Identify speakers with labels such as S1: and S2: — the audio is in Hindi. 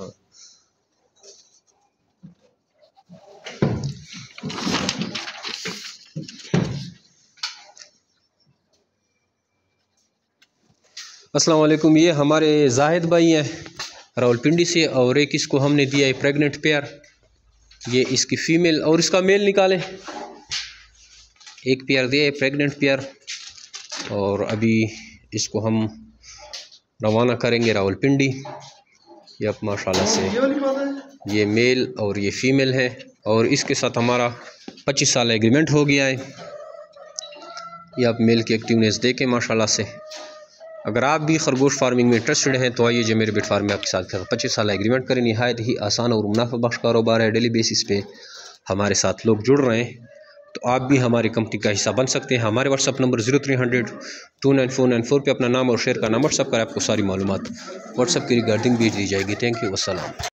S1: हाँ। अस्सलाम वालेकुम। ये हमारे जाहिद भाई हैं रावलपिंडी से, और एक इसको हमने दिया है प्रेग्नेंट पेयर। ये इसकी फ़ीमेल और इसका मेल निकालें। एक पेयर दिया है प्रेग्नेंट पेयर, और अभी इसको हम रवाना करेंगे रावलपिंडी। ये अब माशाल्लाह से ये मेल और ये फ़ीमेल है, और इसके साथ हमारा 25 साल एग्रीमेंट हो गया है। ये आप मेल की एक्टिवनेस देखें माशाल्लाह से। अगर आप भी खरगोश फार्मिंग में इंटरेस्टेड हैं तो आइए जमेर बिट फार्म में आपके साथ 25 साल एग्रीमेंट करें। नहायत ही आसान और मुनाफा बख्श कारोबार है। डेली बेसिस पे हमारे साथ लोग जुड़ रहे हैं, तो आप भी हमारी कंपनी का हिस्सा बन सकते हैं। हमारे व्हाट्सअप नंबर 0300 29494 पे अपना नाम और शेयर का नाम व्हाट्सअप कर आपको सारी मालूमात व्हाट्सअप की रिगार्डिंग भेज दी जाएगी। थैंक यू, अस्सलाम।